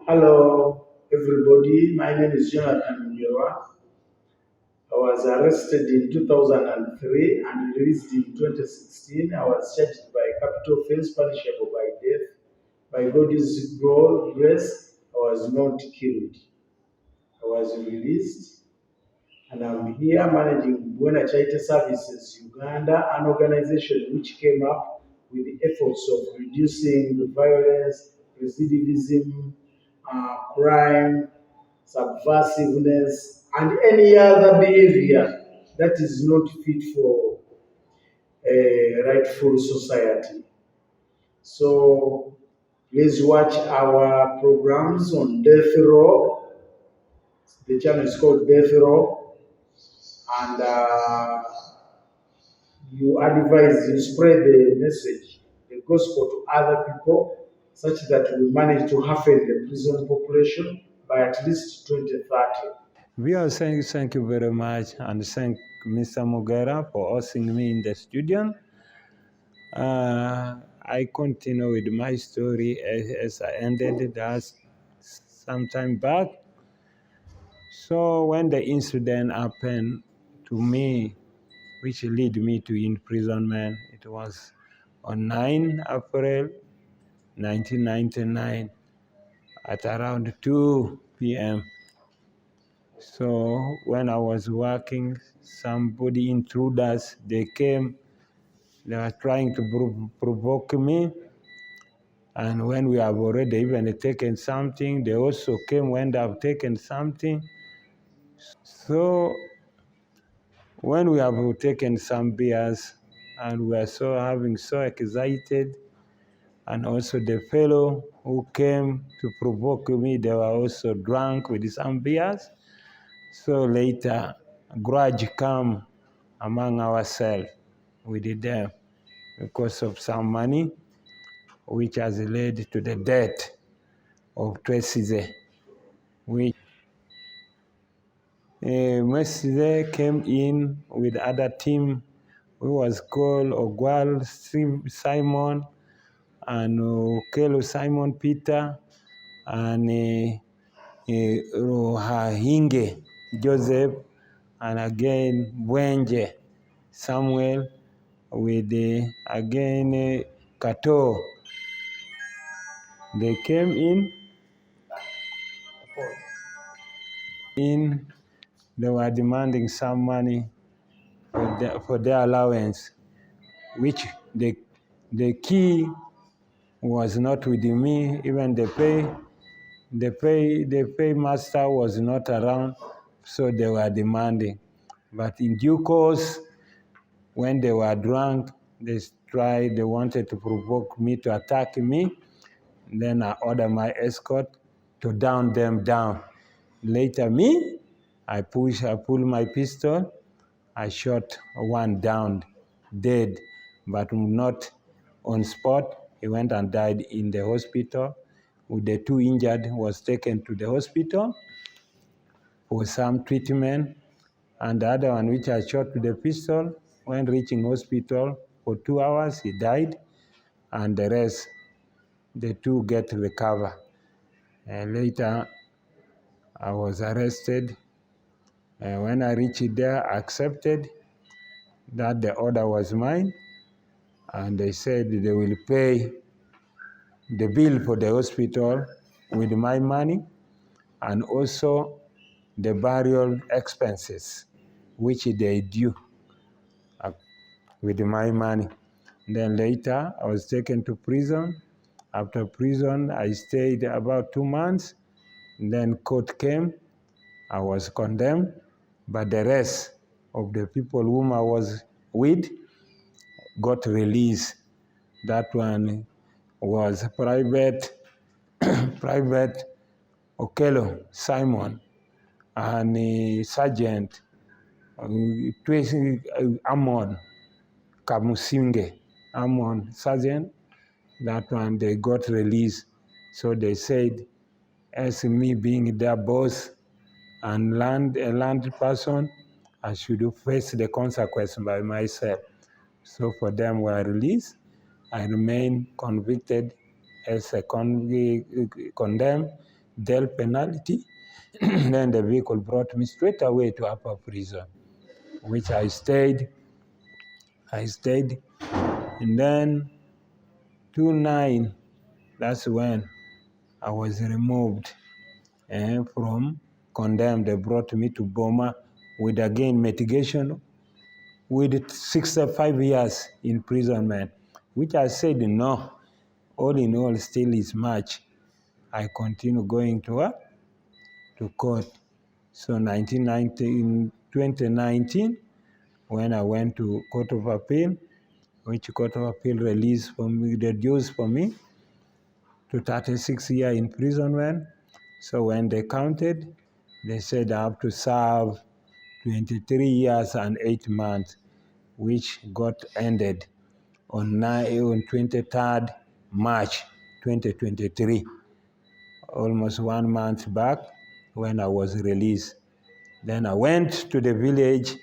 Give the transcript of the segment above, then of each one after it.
Hello, everybody. My name is Jonathan Mugerwa. I was arrested in 2003 and released in 2016. I was charged by capital offense punishable by death. By God's grace, I was not killed. I was released, and I'm here managing Bwena Charity Services Uganda, an organization which came up with the efforts of reducing the violence, recidivism, crime, subversiveness, and any other behavior that is not fit for a rightful society. So please watch our programs on Death Row. The channel is called Death Row, and you spread the message, the gospel to other people, such that we manage to halve the prison population by at least 2030. We are saying thank you very much and thank Mr. Mugerwa for hosting me in the studio. I continue with my story as I ended that some time back. So when the incident happened to me, which led me to imprisonment, it was on 9 April 1999 at around 2 p.m. So when I was working, somebody intruders, they came, they were trying to provoke me. And when we have already even taken something, they also came when they have taken something. So when we have taken some beers and we are so excited, and also the fellow who came to provoke me, they were also drunk with some beers. So later, grudge come among ourselves with them because of some money, which has led to the death of Tracy. Messi came in with other team who was called Ogwal Simon and Okelo Simon Peter and Rohahinge Joseph and again Bwenje Samuel with again Kato. They came in, they were demanding some money for their allowance, which the key was not with me. Even the paymaster was not around, so they were demanding. But in due course, when they were drunk, they wanted to provoke me to attack me. Then I ordered my escort to down them down. Later I pulled my pistol, I shot one down, dead, but not on spot. He went and died in the hospital. With the two injured, was taken to the hospital for some treatment. And the other one, which I shot with the pistol, when reaching hospital for 2 hours, he died. And the rest, the two get recovered. Later, I was arrested. When I reached there, I accepted that the order was mine, and they said they will pay the bill for the hospital with my money and also the burial expenses, which they due with my money. Then later, I was taken to prison. After prison, I stayed about 2 months. Then court came. I was condemned, but the rest of the people whom I was with got released. That one was private Okelo Simon and Sergeant Amon Kamusinge Amon Sergeant. That one they got released. So they said, as me being their boss and a land person, I should face the consequence by myself. So for them were released. I remain convicted as a condemned death penalty. Then the vehicle brought me straight away to upper prison, which I stayed. And then 2009, that's when I was removed from condemned. They brought me to Boma with again mitigation with 65 years imprisonment, which I said no. All in all, still is much. I continue going to court. So in 2019, when I went to Court of Appeal, which Court of Appeal reduced for me to 36-year imprisonment. So when they counted, they said I have to serve 23 years and 8 months, which got ended on 23rd March 2023, almost 1 month back when I was released. Then I went to the village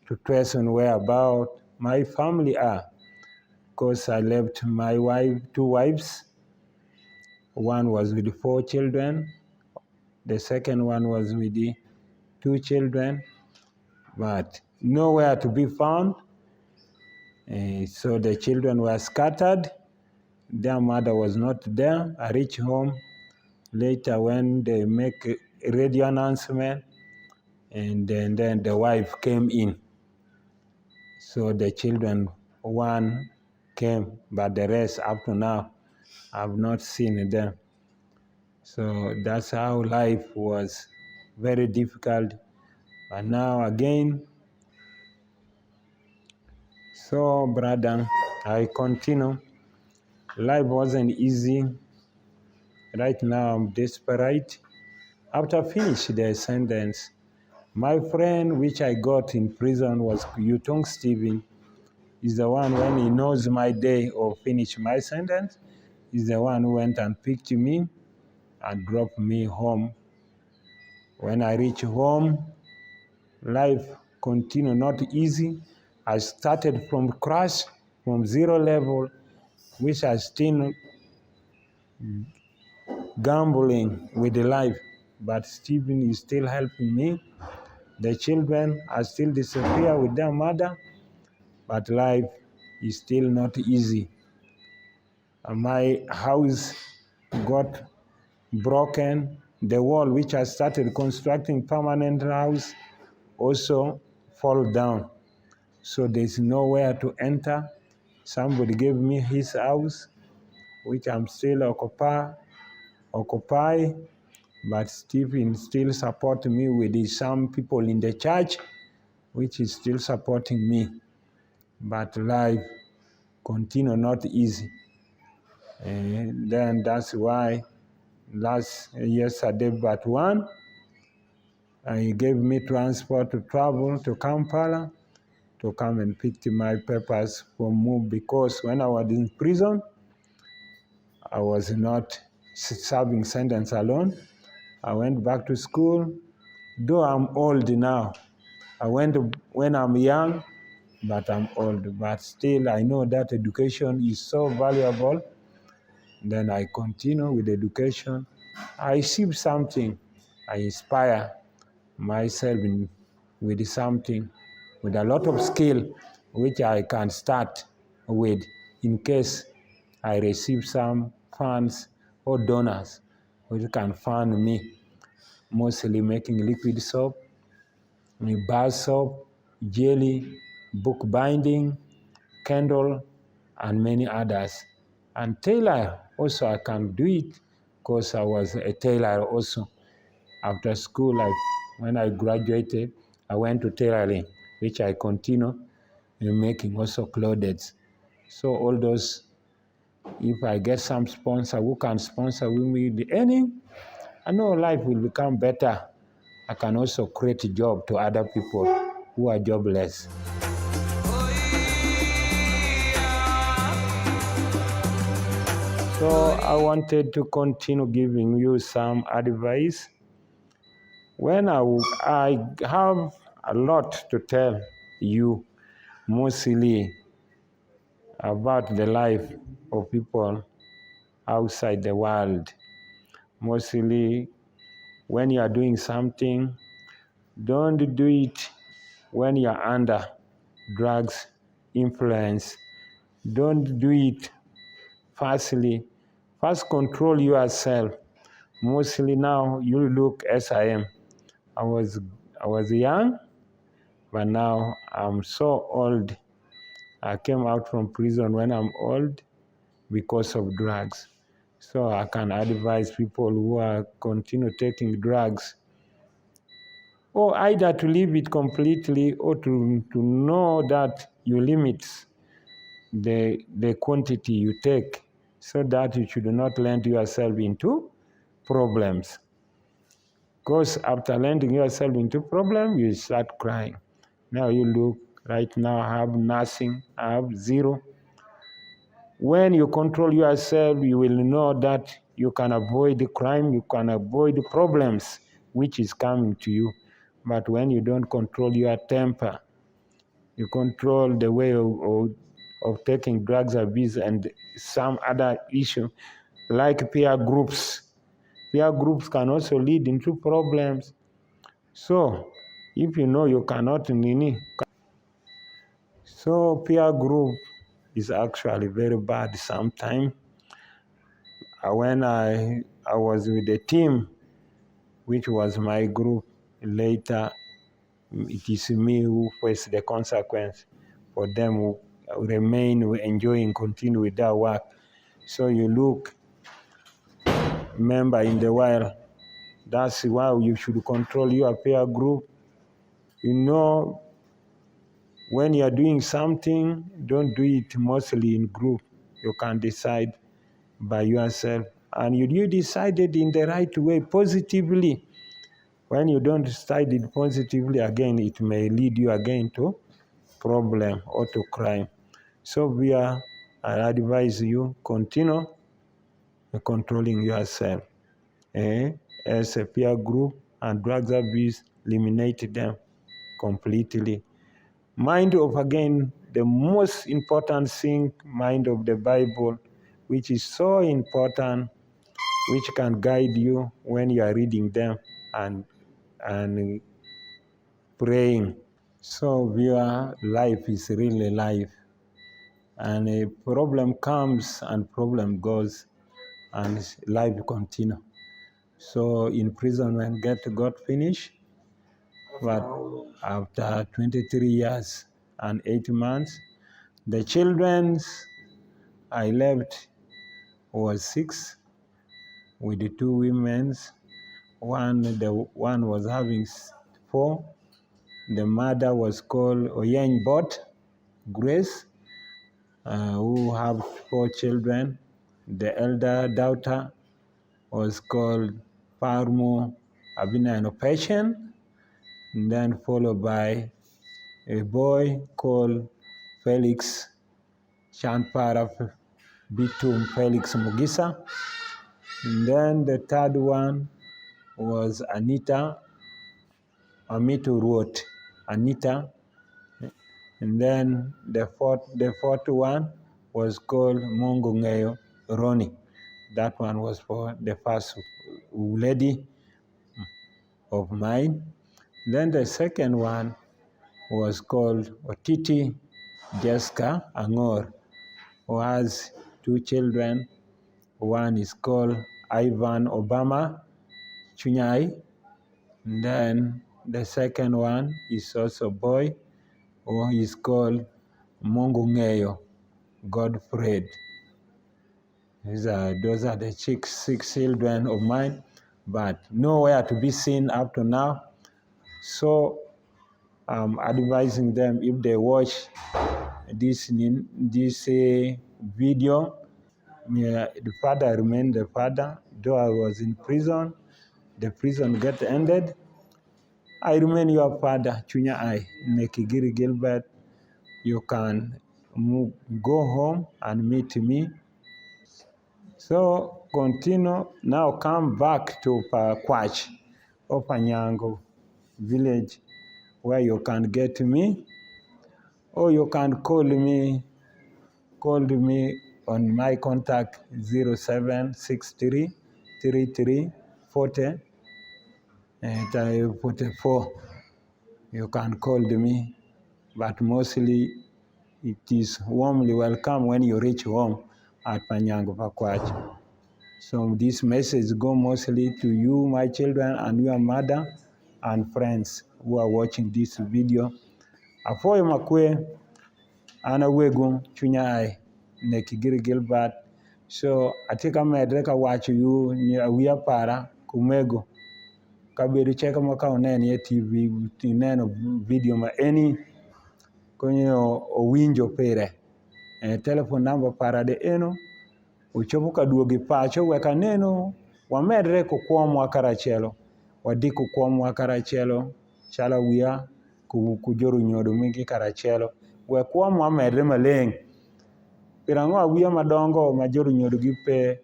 to trace on whereabout my family are, because I left my wife, 2 wives. One was with 4 children. The second one was with the 2 children, but nowhere to be found. So the children were scattered. Their mother was not there. I reached home later when they make a radio announcement, and then the wife came in. So the children, one came, but the rest up to now, I've not seen them. So that's how life was very difficult. But now again, so brother, I continue. Life wasn't easy. Right now I'm desperate. After finish the sentence, my friend which I got in prison was Yutong Stephen. He's the one, when he knows my day of finish my sentence, he's the one who went and picked me and dropped me home. When I reach home, life continued not easy. I started from crash, from 0 level, which I still gambling with the life. But Stephen is still helping me. The children are still disappear with their mother, but life is still not easy. My house got broken. The wall which I started constructing permanent house also fall down. So there's nowhere to enter. Somebody gave me his house, which I'm still occupy, but Stephen still supporting me with some people in the church, which is still supporting me. But life continue not easy. And then that's why yesterday, but one, he gave me transport to travel to Kampala to come and pick my papers from move, because when I was in prison, I was not serving sentence alone. I went back to school. Though I'm old now, I went when I'm young, but I'm old. But still, I know that education is so valuable. Then I continue with education. I achieve something. I inspire myself with something, with a lot of skill, which I can start with in case I receive some funds or donors which can fund me, mostly making liquid soap, bar soap, jelly, book binding, candle, and many others. And tailor also I can do it, because I was a tailor also. After school, when I graduated, I went to tailoring, which I continue in making also clothes. So all those, if I get some sponsor who can sponsor with me the earning, I know life will become better. I can also create a job to other people who are jobless. So I wanted to continue giving you some advice. When I have a lot to tell you, mostly about the life of people outside the world. Mostly when you are doing something, don't do it when you are under drugs influence. Don't do it fastly. First control yourself. Mostly now you look as I am. I was young, but now I'm so old. I came out from prison when I'm old because of drugs. So I can advise people who are continue taking drugs, or either to leave it completely or to know that you limit the quantity you take so that you should not land yourself into problems. Because after landing yourself into problem, you start crying. Now you look, right now I have nothing, I have zero. When you control yourself, you will know that you can avoid the crime, you can avoid the problems which is coming to you. But when you don't control your temper, you control the way of taking drugs abuse and some other issue like peer groups. Peer groups can also lead into problems. So if you know you cannot so peer group is actually very bad sometimes. When I was with the team, which was my group, later it is me who face the consequence for them who remain enjoying, continue with their work. So you look, member in the world, that's why you should control your peer group. You know, when you are doing something, don't do it mostly in group. You can decide by yourself. And you decided in the right way, positively. When you don't decide it positively, again, it may lead you again to problem or to crime. So I advise you, continue controlling yourself. As a peer group and drugs abuse, eliminate them completely. Mind of, again, the most important thing, mind of the Bible, which is so important, which can guide you when you are reading them and praying. So your life is really life. And a problem comes and problem goes and life continue. So in prison when got finished, but after 23 years and 8 months, the children I left was 6 with the 2 women. The one was having 4. The mother was called Oyeny Bot Grace, who have 4 children. The elder daughter was called Parmo Abinano Passion, and then followed by a boy called Felix Chanpara Bitum Felix Mugisa. And then the third one was Anita Amitu Ruot, Anita. And then the fourth one was called Mongongeo Roni. That one was for the first lady of mine. Then the second one was called Otiti Jessica Angor, who has 2 children. One is called Ivan Obama Chunyai. And then the second one is also a boy, who is called Mongongeo Godfred. Those are the 6 children of mine, but nowhere to be seen up to now. So I'm advising them, if they watch this video, the father remained the father. Though I was in prison, the prison get ended. I remain your father, Chunya I, Nekigiri Gilbert. You can go home and meet me. So continue, now come back to Kwach or Panyango village, where you can get me, or you can call me on my contact 0763 3340 and 44. You can call me, but mostly it is warmly welcome when you reach home at Panyango Pakwach. So this message go mostly to you, my children, and your mother and friends who are watching this video. Afoy makwe ana wegu chunya ai ne kigiri Gilbert. So atika medre ka wacho yu ni awia para kumego kabedo cheka maka oneni e TV tineno video ma eni konyo owinjo pere. Telephone number para de eno uchopo ka duogi pacho weka neno wamedre kukwomwa karachielo wadi kukwomwa karachielo chala wia kujoru nyodo mingi karachielo we kwomwa medre maleng pirango awia madongo majoru nyodo gi pe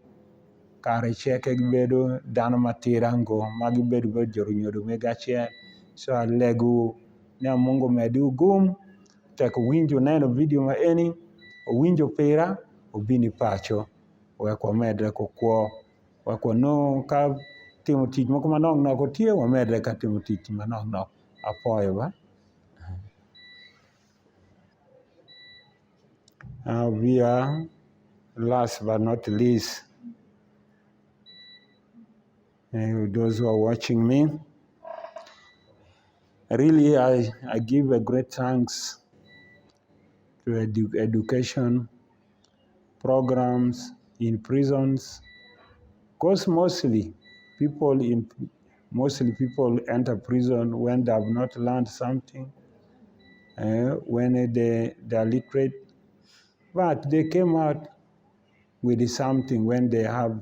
kare cheke gibedo dano matirango magibedo go joru nyodo megachiel so alegu ne Mungu medi ugum tek winjo neno video ma eni owinjo pera obini pacho wekwa medre kukwo wekwa no ka timo tich moko manok nok otie wamedre ka timo tich manok nok apoyo ba. We are last but not least those who are watching me. Really, I give a great thanks to education programs in prisons, because mostly people enter prison when they have not learned something, when they are literate, but they came out with something when they have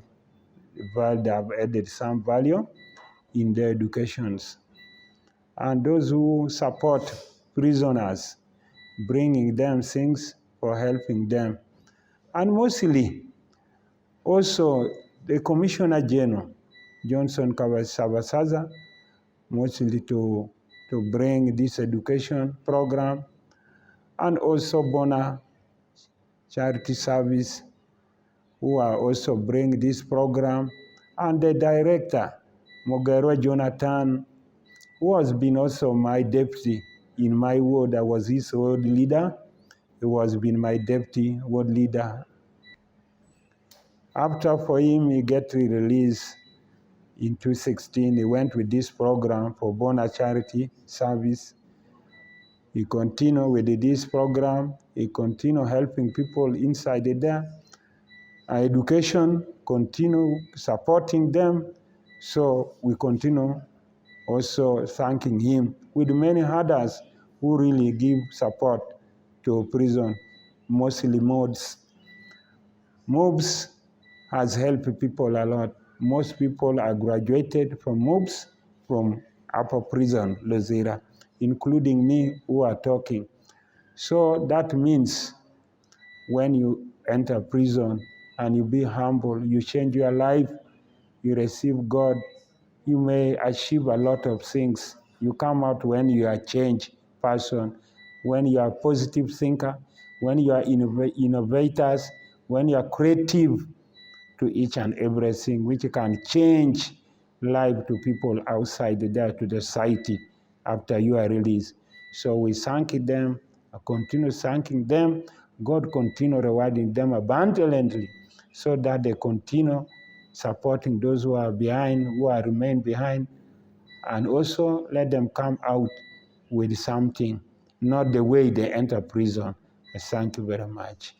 added some value in their educations. And those who support prisoners, bringing them things for helping them. And mostly, also the Commissioner General, Johnson Kabasaza, mostly to bring this education program, and also Bona Charity Service, who are also bring this program, and the director, Mugerwa Jonathan, who has been also my deputy in my ward. I was his ward leader. He was been my deputy ward leader. After for him, he get released in 2016. He went with this program for Bona Charity Service. He continued with this program. He continued helping people inside there. Education, continue supporting them. So we continue also thanking him with many others who really give support to prison, mostly MOBS. MOBS has helped people a lot. Most people are graduated from MOBS, from upper prison, Lozera, including me who are talking. So that means when you enter prison and you be humble, you change your life, you receive God, you may achieve a lot of things. You come out when you are a changed person, when you are a positive thinker, when you are innovators, when you are creative to each and everything, which can change life to people outside there, to the society after you are released. So we thank them, continue thanking them. God continue rewarding them abundantly so that they continue supporting those who are behind, who are remain behind, and also let them come out with something, not the way they enter prison. Thank you very much.